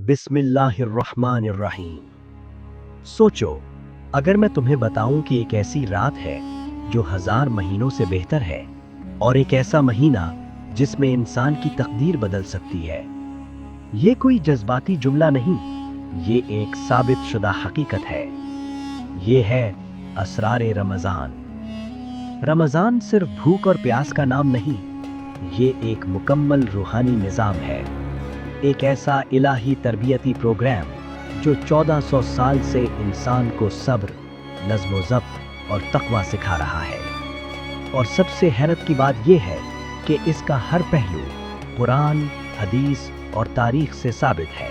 बिस्मिल्लाहिर्रहमानिर्रहीम। सोचो, अगर मैं तुम्हें बताऊं कि एक ऐसी रात है जो 1000 महीनों से बेहतर है, और एक ऐसा महीना जिसमें इंसान की तकदीर बदल सकती है। ये कोई जज्बाती जुमला नहीं, ये एक साबित शुदा हकीकत है। ये है असरारे रमजान। रमजान सिर्फ भूख और प्यास का नाम नहीं, ये एक मुकम्मल रूहानी निज़ाम है। एक ऐसा इलाही तरबियती प्रोग्राम जो 1400 साल से इंसान को सब्र, नज़्म व ज़ब्त और तक़वा सिखा रहा है। और सबसे हैरत की बात यह है कि इसका हर पहलू कुरान, हदीस और तारीख से साबित है।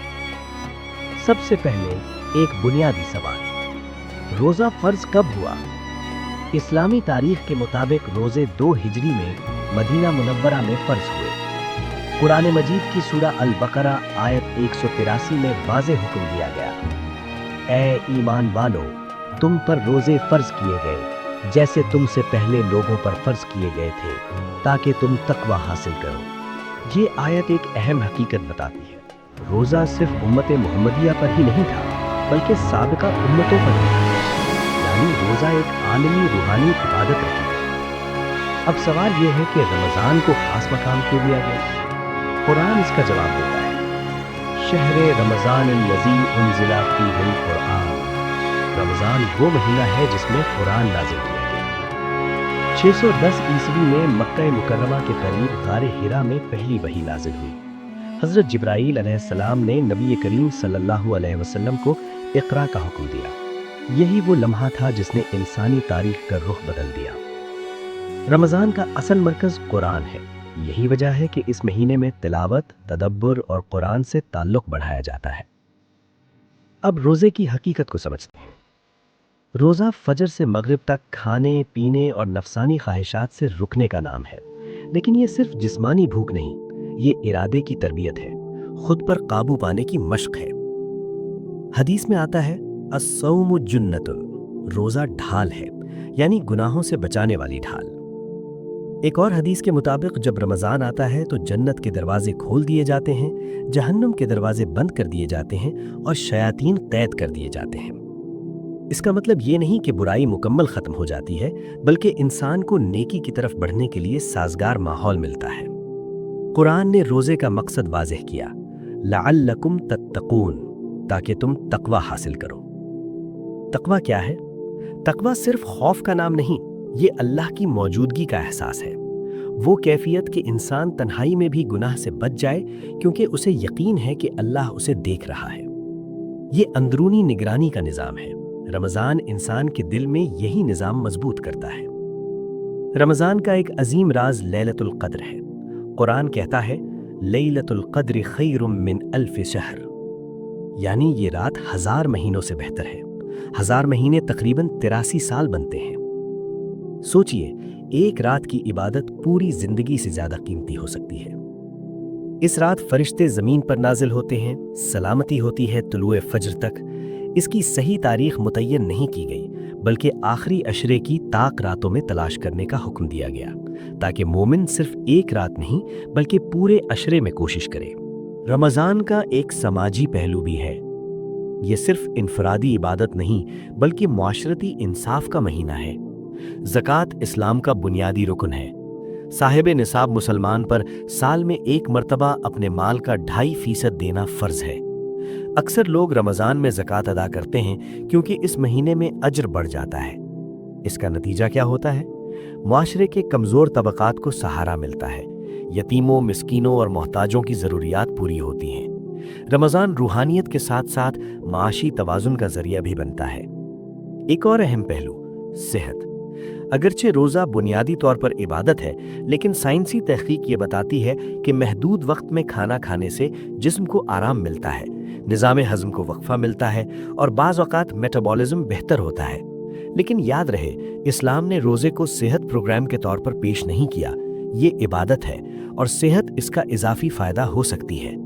सबसे पहले एक बुनियादी सवाल, रोज़ा फ़र्ज़ कब हुआ? इस्लामी तारीख के मुताबिक रोज़े 2 हिजरी में मदीना मुनव्वरा में फ़र्ज़ हुए। कुरान मजीद की सूरा अल बकरा आयत 183 में वाज़े हुक्म दिया गया, ए ईमान वालो, तुम पर रोज़े फ़र्ज़ किए गए जैसे तुमसे पहले लोगों पर फ़र्ज़ किए गए थे, ताकि तुम तक़वा हासिल करो। ये आयत एक अहम हकीकत बताती है, रोज़ा सिर्फ उम्मत मोहम्मदिया पर ही नहीं था, बल्कि साबिका उम्मतों पर भी था। यानी रोज़ा एक आलमी रूहानी इबादत रही। अब सवाल यह है कि रमज़ान को खास मकाम क्यों दिया गया? कुरान इसका जवाब देता है, शहरे रमज़ान अल्लज़ी उन्ज़िला फ़ीहिल कुरान। रमज़ान वो महीना है जिसमें कुरान नाज़िल किया गया। 610 ईस्वी में मक्का मुकर्रमा के करीब गारे हिरा में पहली वही नाज़िल हुई। हज़रत जिब्राईल अलैहिस्सलाम ने नबी करीम सल्लल्लाहु अलैहि वसल्लम को इक़रा का हुक्म दिया। यही वो लम्हा था जिसने इंसानी तारीख़ का रुख बदल दिया। रमज़ान का असल मरकज़ कुरान है। यही वजह है कि इस महीने में तिलावत, तदब्बुर और कुरान से ताल्लुक़ बढ़ाया जाता है। अब रोज़े की हकीकत को समझते हैं। रोज़ा फजर से मगरिब तक खाने पीने और नफसानी ख्वाहिशात से रुकने का नाम है। लेकिन ये सिर्फ जिस्मानी भूख नहीं, ये इरादे की तरबियत है, खुद पर काबू पाने की मश्क है। हदीस में आता है, अस्सौमु जुन्नतुन, रोज़ा ढाल है, यानी गुनाहों से बचाने वाली ढाल। एक और हदीस के मुताबिक जब रमज़ान आता है तो जन्नत के दरवाजे खोल दिए जाते हैं, जहन्नुम के दरवाजे बंद कर दिए जाते हैं और शयातीन कैद कर दिए जाते हैं। इसका मतलब ये नहीं कि बुराई मुकम्मल ख़त्म हो जाती है, बल्कि इंसान को नेकी की तरफ बढ़ने के लिए साज़गार माहौल मिलता है। कुरान ने रोज़े का मकसद वाज़ेह किया, लअल्लकुम तत्तकून, ताकि तुम तक़वा हासिल करो। तक़वा क्या है? तक़वा सिर्फ खौफ का नाम नहीं, ये अल्लाह की मौजूदगी का एहसास है। वो कैफियत कि इंसान तन्हाई में भी गुनाह से बच जाए, क्योंकि उसे यकीन है कि अल्लाह उसे देख रहा है। ये अंदरूनी निगरानी का निज़ाम है। रमज़ान इंसान के दिल में यही निज़ाम मजबूत करता है। रमज़ान का एक अजीम राज लैलतुल क़द्र है। कुरान कहता है, लैलतुल क़द्र खैरुम मिन अल्फ़ शहर, यानी ये रात 1000 महीनों से बेहतर है। 1000 महीने तकरीबन 83 साल बनते हैं। सोचिए, एक रात की इबादत पूरी जिंदगी से ज्यादा कीमती हो सकती है। इस रात फरिश्ते जमीन पर नाजिल होते हैं, सलामती होती है तुलुए फज्र तक। इसकी सही तारीख मुतय्यन नहीं की गई, बल्कि आखिरी अशरे की ताक रातों में तलाश करने का हुक्म दिया गया, ताकि मोमिन सिर्फ एक रात नहीं बल्कि पूरे अशरे में कोशिश करे। रमज़ान का एक समाजी पहलू भी है। ये सिर्फ इनफरादी इबादत नहीं, बल्कि मुआशरती इंसाफ का महीना है। ज़कात इस्लाम का बुनियादी रुकन है। साहिब निसाब मुसलमान पर साल में एक मर्तबा अपने माल का 2.5% देना फ़र्ज़ है। अक्सर लोग रमज़ान में ज़कात अदा करते हैं क्योंकि इस महीने में अज्र बढ़ जाता है। इसका नतीजा क्या होता है? मुआशरे के कमज़ोर तबक़ात को सहारा मिलता है, यतीमों, मिस्कीनों और मोहताजों की ज़रूरियात पूरी होती हैं। रमज़ान रूहानियत के साथ साथ माशी तवाज़ुन का ज़रिया भी बनता है। एक और अहम पहलू, सेहत। अगरचे रोज़ा बुनियादी तौर पर इबादत है, लेकिन साइंसी तहकीक ये बताती है कि महदूद वक्त में खाना खाने से जिस्म को आराम मिलता है, निज़ाम हज़म को वक्फा मिलता है और बाज़ औक़ात मेटाबॉलिज़्म बेहतर होता है। लेकिन याद रहे, इस्लाम ने रोज़े को सेहत प्रोग्राम के तौर पर पेश नहीं किया। ये इबादत है और सेहत इसका इजाफी फ़ायदा हो सकती है।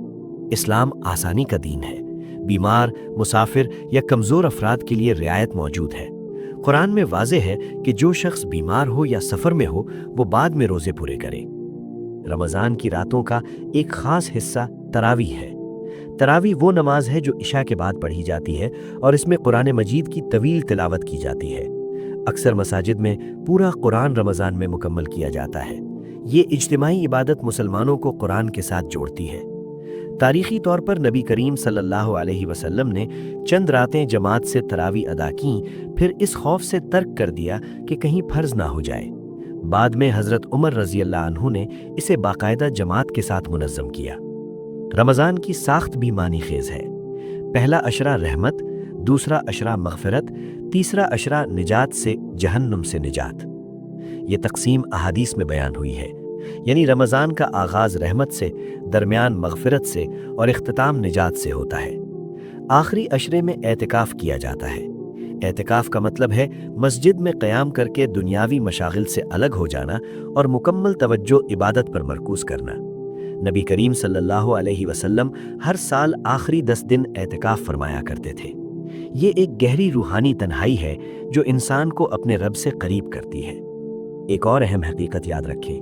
इस्लाम आसानी का दीन है। बीमार, मुसाफिर या कमज़ोर अफराद के लिए रियायत मौजूद है। कुरान में वाज़े है कि जो शख्स बीमार हो या सफ़र में हो, वो बाद में रोज़े पूरे करे। रमज़ान की रातों का एक ख़ास हिस्सा तरावी है। تراویح وہ نماز ہے جو عشاء کے بعد پڑھی جاتی ہے اور اس میں قرآن مجید کی طویل تلاوت کی جاتی ہے۔ اکثر مساجد میں پورا قرآن رمضان میں مکمل کیا جاتا ہے۔ یہ اجتماعی عبادت مسلمانوں کو قرآن کے ساتھ جوڑتی ہے۔ تاریخی طور پر نبی کریم صلی اللہ علیہ وسلم نے چند راتیں جماعت سے تراویح ادا کیں، پھر اس خوف سے ترک کر دیا کہ کہیں فرض نہ ہو جائے۔ بعد میں حضرت عمر رضی اللہ عنہ نے اسے باقاعدہ جماعت کے ساتھ منظم کیا۔ رمضان کی ساخت بھی معنی خیز ہے۔ پہلا عشرہ رحمت، دوسرا عشرہ مغفرت، تیسرا عشرہ نجات سے، جہنم سے نجات۔ یہ تقسیم احادیث میں بیان ہوئی ہے، یعنی رمضان کا آغاز رحمت سے، درمیان مغفرت سے اور اختتام نجات سے ہوتا ہے۔ آخری عشرے میں اعتکاف کیا جاتا ہے۔ اعتکاف کا مطلب ہے مسجد میں قیام کر کے دنیاوی مشاغل سے الگ ہو جانا اور مکمل توجہ عبادت پر مرکوز کرنا۔ نبی کریم صلی اللہ علیہ وسلم ہر سال آخری 10 دن اعتکاف فرمایا کرتے تھے۔ یہ ایک گہری روحانی تنہائی ہے جو انسان کو اپنے رب سے قریب کرتی ہے۔ ایک اور اہم حقیقت یاد رکھیں،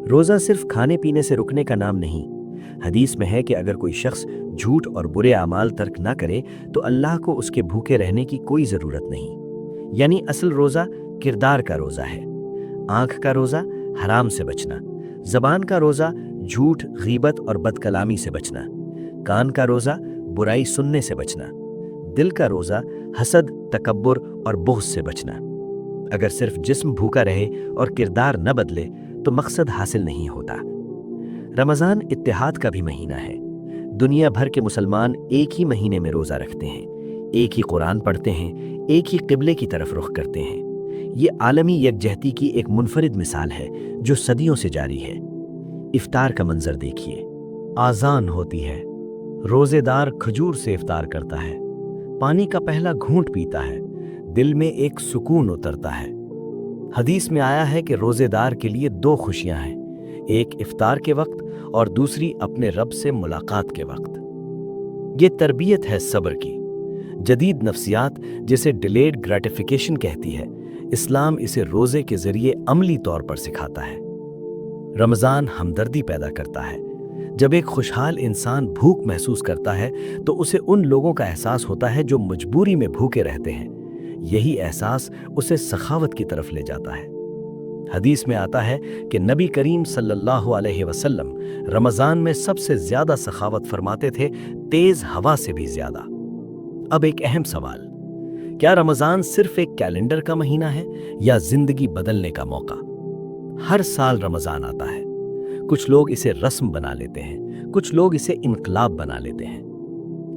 روزہ صرف کھانے پینے سے رکنے کا نام نہیں۔ حدیث میں ہے کہ اگر کوئی شخص جھوٹ اور برے اعمال ترک نہ کرے تو اللہ کو اس کے بھوکے رہنے کی کوئی ضرورت نہیں۔ یعنی اصل روزہ کردار کا روزہ ہے۔ آنکھ کا روزہ حرام سے بچنا، زبان کا روزہ جھوٹ، غیبت اور بد کلامی سے بچنا، کان کا روزہ برائی سننے سے بچنا، دل کا روزہ حسد، تکبر اور بغض سے بچنا۔ اگر صرف جسم بھوکا رہے اور کردار نہ بدلے تو مقصد حاصل نہیں ہوتا۔ رمضان اتحاد کا بھی مہینہ ہے۔ دنیا بھر کے مسلمان ایک ہی مہینے میں روزہ رکھتے ہیں، ایک ہی قرآن پڑھتے ہیں، ایک ہی قبلے کی طرف رخ کرتے ہیں۔ یہ عالمی یکجہتی کی ایک منفرد مثال ہے جو صدیوں سے جاری ہے۔ افطار کا منظر دیکھیے، آذان ہوتی ہے، روزے دار کھجور سے افطار کرتا ہے، پانی کا پہلا گھونٹ پیتا ہے، دل میں ایک سکون اترتا ہے۔ حدیث میں آیا ہے کہ روزے دار کے لیے 2 خوشیاں ہیں، ایک افطار کے وقت اور دوسری اپنے رب سے ملاقات کے وقت۔ یہ تربیت ہے صبر کی۔ جدید نفسیات جسے ڈیلیڈ گریٹیفیکیشن کہتی ہے، اسلام اسے روزے کے ذریعے عملی طور پر سکھاتا ہے۔ رمضان ہمدردی پیدا کرتا ہے۔ جب ایک خوشحال انسان بھوک محسوس کرتا ہے تو اسے ان لوگوں کا احساس ہوتا ہے جو مجبوری میں بھوکے رہتے ہیں۔ یہی احساس اسے سخاوت کی طرف لے جاتا ہے۔ حدیث میں آتا ہے کہ نبی کریم صلی اللہ علیہ وسلم رمضان میں سب سے زیادہ سخاوت فرماتے تھے، تیز ہوا سے بھی زیادہ۔ اب ایک اہم سوال، کیا رمضان صرف ایک کیلنڈر کا مہینہ ہے یا زندگی بدلنے کا موقع؟ ہر سال رمضان آتا ہے۔ کچھ لوگ اسے رسم بنا لیتے ہیں، کچھ لوگ اسے انقلاب بنا لیتے ہیں۔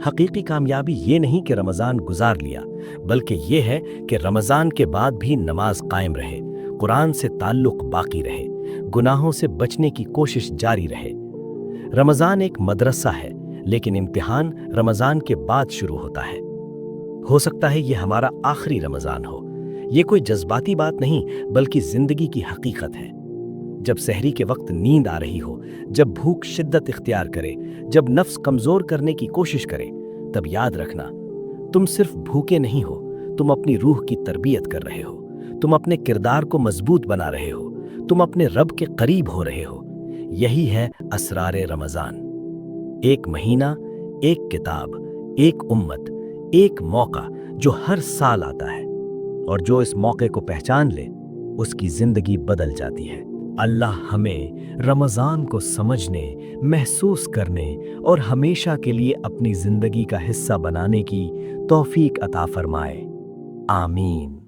حقیقی کامیابی یہ نہیں کہ رمضان گزار لیا، بلکہ یہ ہے کہ رمضان کے بعد بھی نماز قائم رہے، قرآن سے تعلق باقی رہے، گناہوں سے بچنے کی کوشش جاری رہے۔ رمضان ایک مدرسہ ہے، لیکن امتحان رمضان کے بعد شروع ہوتا ہے۔ ہو سکتا ہے یہ ہمارا آخری رمضان ہو۔ یہ کوئی جذباتی بات نہیں، بلکہ زندگی کی حقیقت ہے۔ جب سحری کے وقت نیند آ رہی ہو، جب بھوک شدت اختیار کرے، جب نفس کمزور کرنے کی کوشش کرے، تب یاد رکھنا، تم صرف بھوکے نہیں ہو، تم اپنی روح کی تربیت کر رہے ہو، تم اپنے کردار کو مضبوط بنا رہے ہو، تم اپنے رب کے قریب ہو رہے ہو۔ یہی ہے اسرار رمضان۔ ایک مہینہ، ایک کتاب، ایک امت، ایک موقع جو ہر سال آتا ہے، اور جو اس موقع کو پہچان لے اس کی زندگی بدل جاتی ہے۔ اللہ ہمیں رمضان کو سمجھنے، محسوس کرنے اور ہمیشہ کے لیے اپنی زندگی کا حصہ بنانے کی توفیق عطا فرمائے۔ آمین۔